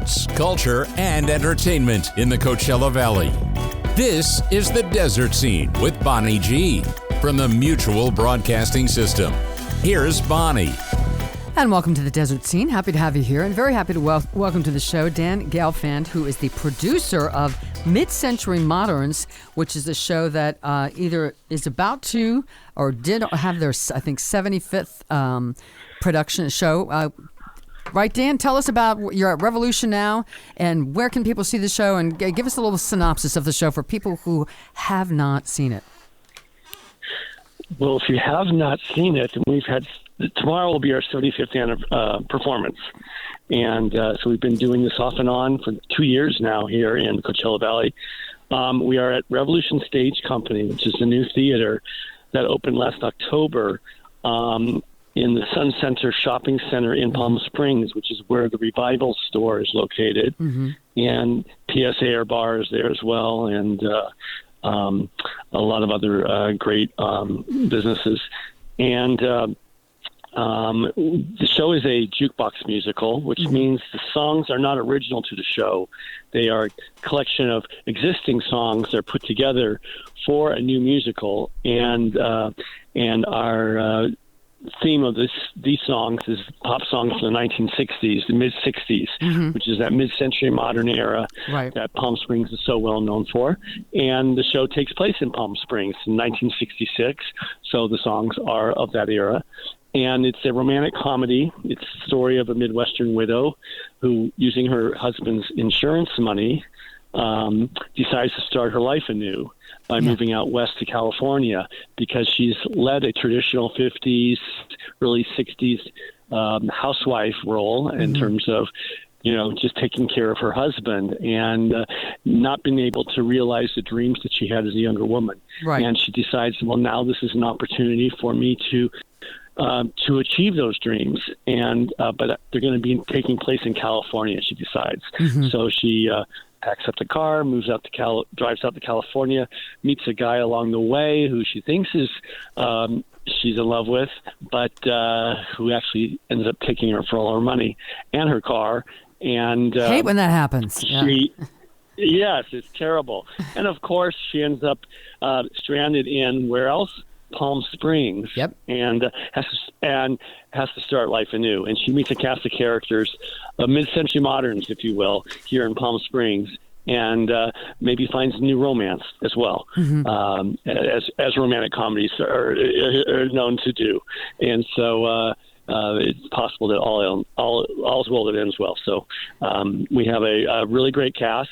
arts, culture, and entertainment in the Coachella Valley. This is The Desert Scene with Bonnie G. from the Mutual Broadcasting System. Here's Bonnie. And welcome to The Desert Scene. Happy to have you here, and very happy to welcome to the show Dan Gelfand, who is the producer of Mid-Century Moderns, which is a show that either is about to or did have their, I think, 75th production show. Right, Dan? Tell us about, you're at Revolution now, and where can people see the show, and give us a little synopsis of the show for people who have not seen it. Well, if you have not seen it, tomorrow will be our 75th performance. And so we've been doing this off and on for 2 years now here in Coachella Valley. We are at Revolution Stage Company, which is a new theater that opened last October in the Sun Center Shopping Center in Palm Springs, which is where the Revival store is located. Mm-hmm. And PSA Air Bar is there as well, and a lot of other great businesses. And the show is a jukebox musical, which means the songs are not original to the show. They are a collection of existing songs that are put together for a new musical. And our theme of these songs is pop songs from the 1960s, the mid-60s, which is that mid-century modern era that Palm Springs is so well known for. And the show takes place in Palm Springs in 1966, so the songs are of that era. And it's a romantic comedy. It's the story of a Midwestern widow who, using her husband's insurance money, decides to start her life anew by moving out west to California, because she's led a traditional 50s, early 60s housewife role in terms of, just taking care of her husband and not being able to realize the dreams that she had as a younger woman. Right. And she decides, well, now this is an opportunity for me to achieve those dreams, and but they're going to be taking place in California, she decides. So she packs up the car, drives out to California, meets a guy along the way who she thinks is she's in love with, but who actually ends up taking her for all her money and her car. And hate when that happens. Yes, it's terrible. And of course, she ends up stranded in where else? Palm Springs. Yep. And has to start life anew. And she meets a cast of characters, mid-century moderns, if you will, here in Palm Springs, and maybe finds a new romance as well, as romantic comedies are known to do. And so it's possible that all's well that ends well. So we have a really great cast.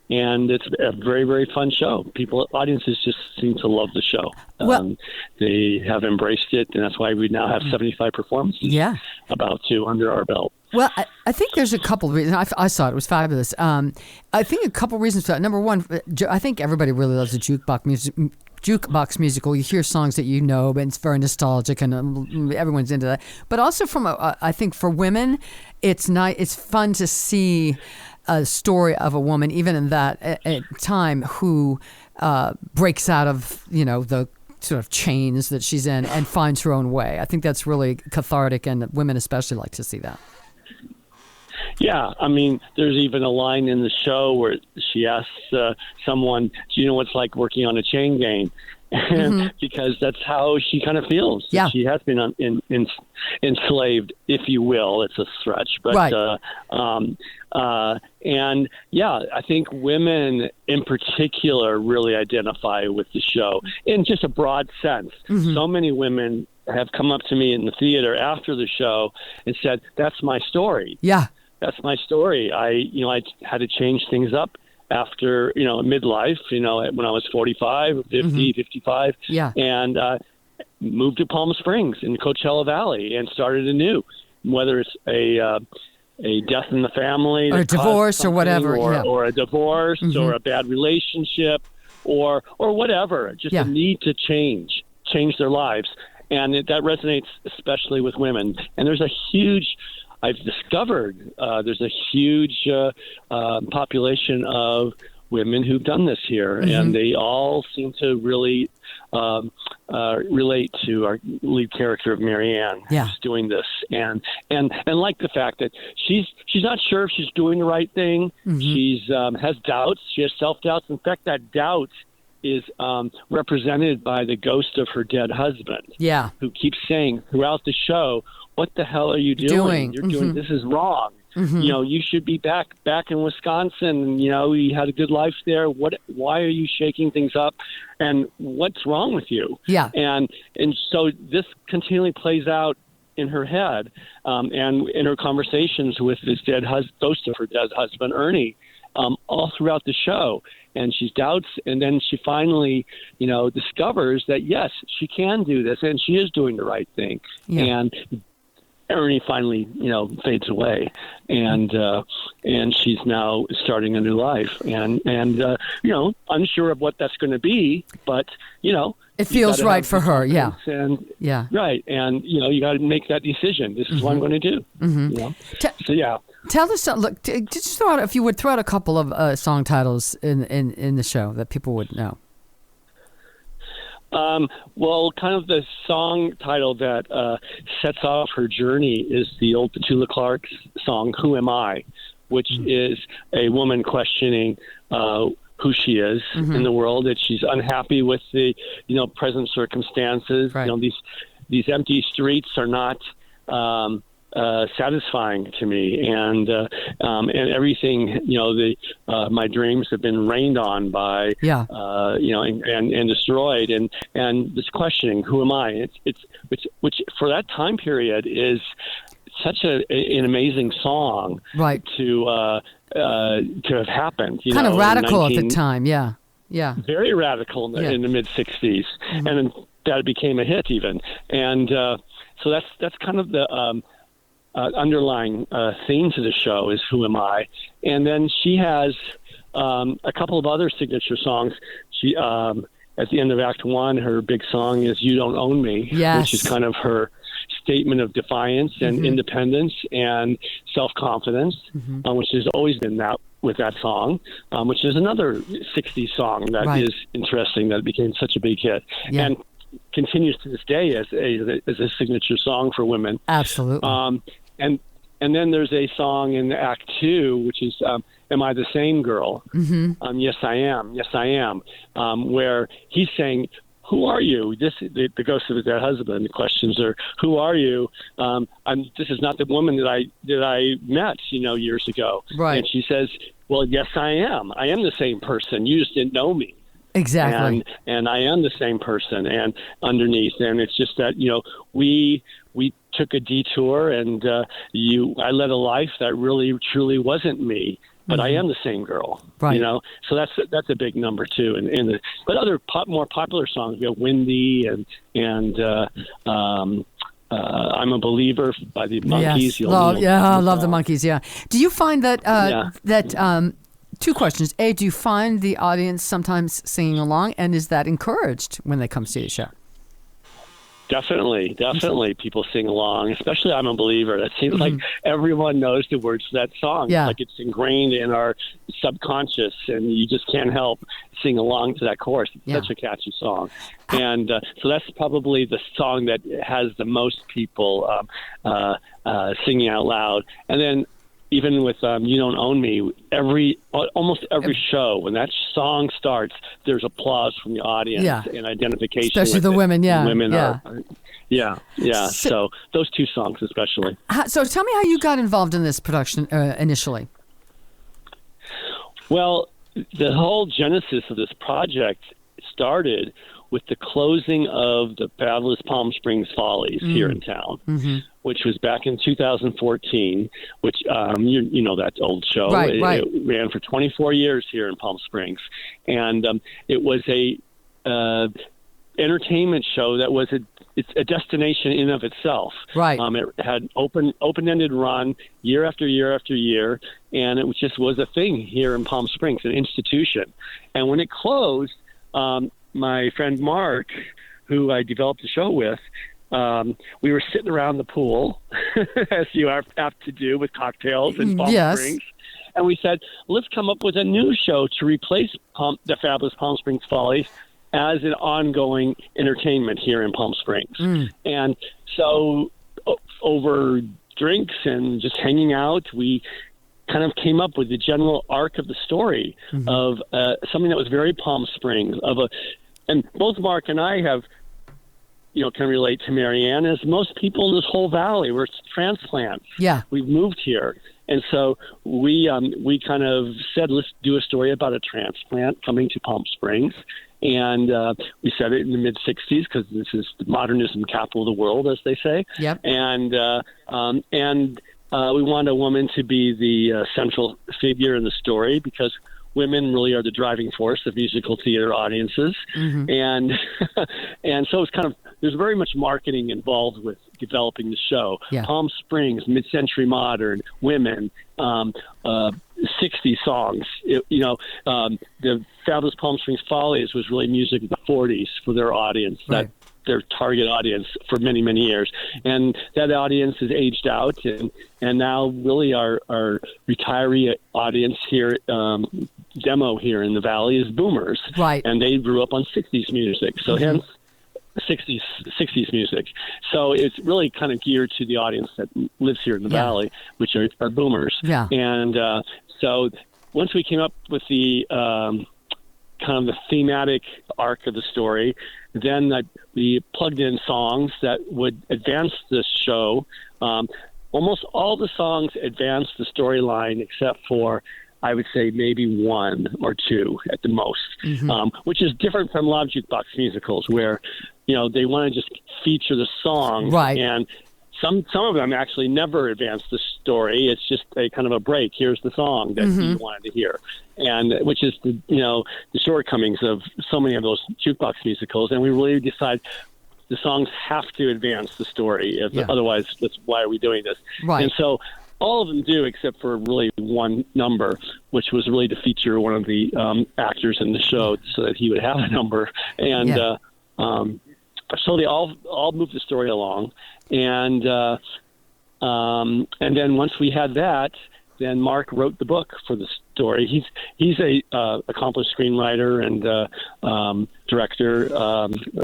And it's a very, very fun show. Audiences just seem to love the show. They have embraced it, and that's why we now have 75 performances, about 2 under our belt. Well, I think there's a couple of reasons. I saw it. It was fabulous. I think a couple of reasons for that. Number one, I think everybody really loves the jukebox musical. You hear songs that you know, but it's very nostalgic, and everyone's into that. But also I think for women, it's fun to see a story of a woman, even in that time, who breaks out of, the sort of chains that she's in and finds her own way. I think that's really cathartic, and women especially like to see that. Yeah, I mean, there's even a line in the show where she asks someone, do you know what it's like working on a chain gang? Because that's how she kind of feels. Yeah. She has been enslaved, if you will. It's a stretch. But, and yeah, I think women in particular really identify with the show in just a broad sense. So many women have come up to me in the theater after the show and said, that's my story. Yeah. That's my story. I had to change things up after, midlife, when I was 45, 50, 55, and moved to Palm Springs in Coachella Valley and started anew, whether it's a death in the family, or a divorce or whatever, or a divorce or a bad relationship or whatever, just a need to change their lives. And that resonates especially with women. And I've discovered there's a huge population of women who've done this here, and they all seem to really relate to our lead character of Marianne, who's doing this, and like the fact that she's not sure if she's doing the right thing. She's has doubts. She has self-doubts. In fact, that doubt is represented by the ghost of her dead husband, who keeps saying throughout the show, "What the hell are you doing? You're doing this is wrong. You know, you should be back in Wisconsin. You know, you had a good life there. Why are you shaking things up? And what's wrong with you?" And so this continually plays out in her head, and in her conversations with this ghost of her dead husband, Ernie, all throughout the show. And she doubts, and then she finally, discovers that, yes, she can do this, and she is doing the right thing. And Ernie finally, fades away, and she's now starting a new life, and unsure of what that's going to be, but it feels right for her, and right, and you got to make that decision. This is what I'm going to do. So tell us. Look, just throw out, if you would, throw out a couple of song titles in the show that people would know. Well, kind of the song title that sets off her journey is the old Petula Clark song, "Who Am I?" which is a woman questioning who she is in the world, that she's unhappy with the, present circumstances. Right. These empty streets are not satisfying to me, and everything, my dreams have been rained on by, and destroyed, and this questioning, who am I? Which for that time period is such an amazing song, right? To have happened, kind of radical at the time, very radical in the mid '60s, and then that became a hit even, and so that's kind of the underlying theme to the show is "Who Am I?" And then she has a couple of other signature songs. She at the end of Act One, her big song is "You Don't Own Me," which is kind of her statement of defiance and independence and self-confidence, which has always been that with that song, which is another '60s song that is interesting, that became such a big hit and continues to this day as a signature song for women. Absolutely. And then there's a song in Act Two, which is "Am I the Same Girl?" Yes, I am. Yes, I am. Where he's saying, "Who are you?" The ghost of his dead husband questions her. "Who are you? This is not the woman that I met, years ago." Right. And she says, "Well, yes, I am. I am the same person. You just didn't know me." Exactly. And I am the same person, and underneath, and it's just that we took a detour, and I led a life that really truly wasn't me. But I am the same girl, right? So that's a big number too. And but other more popular songs, "Windy" and "I'm a Believer" by the Monkees. Yes. I love the Monkees. Yeah. Do you find that two questions? A, do you find the audience sometimes singing along, and is that encouraged when they come see the show? Definitely. People sing along, especially "I'm a Believer." That seems like everyone knows the words to that song. Yeah. It's like it's ingrained in our subconscious, and you just can't help sing along to that chorus. It's such a catchy song. And so that's probably the song that has the most people singing out loud. And then even with "You Don't Own Me," almost every show, when that song starts, there's applause from the audience and identification. Especially the women, Women are, so those two songs especially. So tell me how you got involved in this production initially. Well, the whole genesis of this project started with the closing of the Fabulous Palm Springs Follies here in town, which was back in 2014, which you know that old show. Right. It ran for 24 years here in Palm Springs. And it was a entertainment show that was it's a destination in of itself. Right. It had open-ended run year after year after year, and it was a thing here in Palm Springs, an institution. And when it closed, my friend Mark, who I developed the show with, we were sitting around the pool, as you are apt to do, with cocktails in Palm Springs. and we said, let's come up with a new show to replace the Fabulous Palm Springs Follies as an ongoing entertainment here in Palm Springs. And so over drinks and just hanging out, we kind of came up with the general arc of the story of something that was very Palm Springs. And both Mark and I have, can relate to Marianne, as most people in this whole valley. We're transplants. Yeah. We've moved here. And so we kind of said, let's do a story about a transplant coming to Palm Springs. And we said it in the mid-'60s because this is the modernism capital of the world, as they say. Yep. And we wanted a woman to be the central figure in the story because women really are the driving force of musical theater audiences. And so it's kind of, there's very much marketing involved with developing the show. Yeah. Palm Springs, mid-century modern, women, 60 songs. The Fabulous Palm Springs Follies was really music of the 40s for their audience, Right. their target audience for many, many years. And that audience is aged out, and now really our retiree audience here, demo here in the Valley is boomers. Right. And they grew up on 60s music. So hence 60s music. So it's really kind of geared to the audience that lives here in the Valley, which are boomers. Yeah. And so once we came up with the kind of the thematic arc of the story, then we plugged in songs that would advance this show. Almost all the songs advanced the storyline except for, I would say, maybe one or two at the most, which is different from a lot of jukebox musicals where, they want to just feature the song. Right. And some of them actually never advance the story. It's just a kind of a break. Here's the song that you wanted to hear, and which is the shortcomings of so many of those jukebox musicals. And we really decide the songs have to advance the story. Otherwise, why are we doing this? Right. And so all of them do, except for really one number, which was really to feature one of the actors in the show so that he would have a number. And so they all moved the story along. And then once we had that, then Mark wrote the book for the story. He's a accomplished screenwriter and director,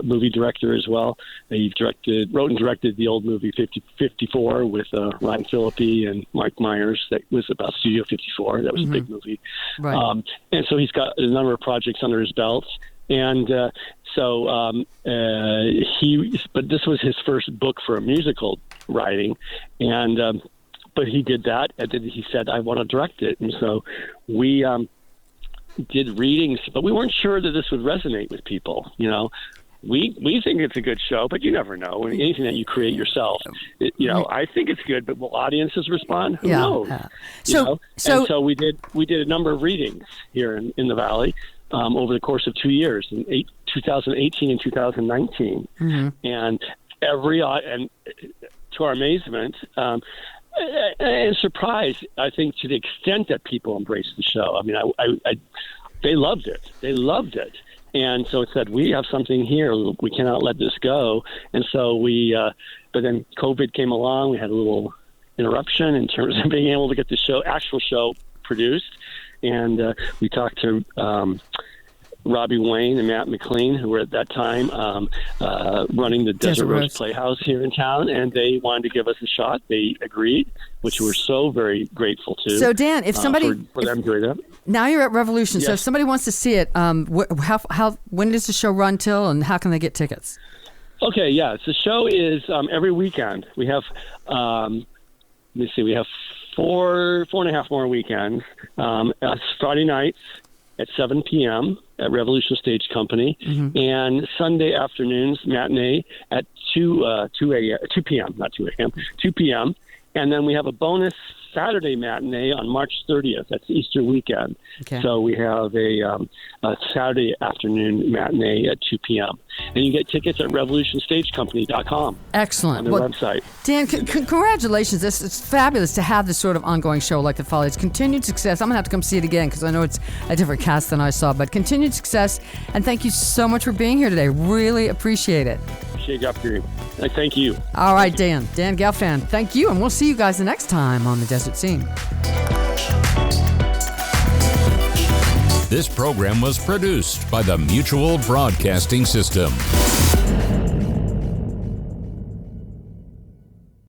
movie director as well. He wrote and directed the old movie 54 with Ryan Phillippe and Mike Myers. That was about Studio 54. That was a big movie. Right. And so he's got a number of projects under his belt. And but this was his first book for a musical writing, and but he did that, and then he said, "I want to direct it." And so we did readings, but we weren't sure that this would resonate with people. We think it's a good show, but you never know. Anything that you create yourself, I think it's good, but will audiences respond? Who knows? So we did a number of readings here in the Valley. Over the course of 2 years, in 2018 and 2019, and and to our amazement and surprise, I think to the extent that people embraced the show. I mean, they loved it. They loved it, and so it said we have something here. We cannot let this go. And so but then COVID came along. We had a little interruption in terms of being able to get the actual show produced. And we talked to Robbie Wayne and Matt McLean, who were at that time running the Desert Rose Playhouse here in town, and they wanted to give us a shot. They agreed, which we're so very grateful to. So, Dan, if somebody for them doing that. Now you're at Revolution, so if somebody wants to see it, when does the show run till, and how can they get tickets? Okay, yeah, the show is every weekend. We have we have four and a half more weekends. Friday nights at 7 p.m. at Revolution Stage Company, and Sunday afternoons matinee at 2 p.m. Not 2 a.m. 2 p.m. And then we have a bonus Saturday matinee on March 30th. That's Easter weekend. Okay. So we have a Saturday afternoon matinee at 2 p.m. And you get tickets at revolutionstagecompany.com. Excellent. On their website. Dan, congratulations. It's fabulous to have this sort of ongoing show like The Follies. Continued success. I'm going to have to come see it again because I know it's a different cast than I saw. But continued success. And thank you so much for being here today. Really appreciate it. Appreciate the opportunity. Thank you. All right, Dan Gelfand. Thank you. And we'll see you guys the next time on The Desert Scene. This program was produced by the Mutual Broadcasting System.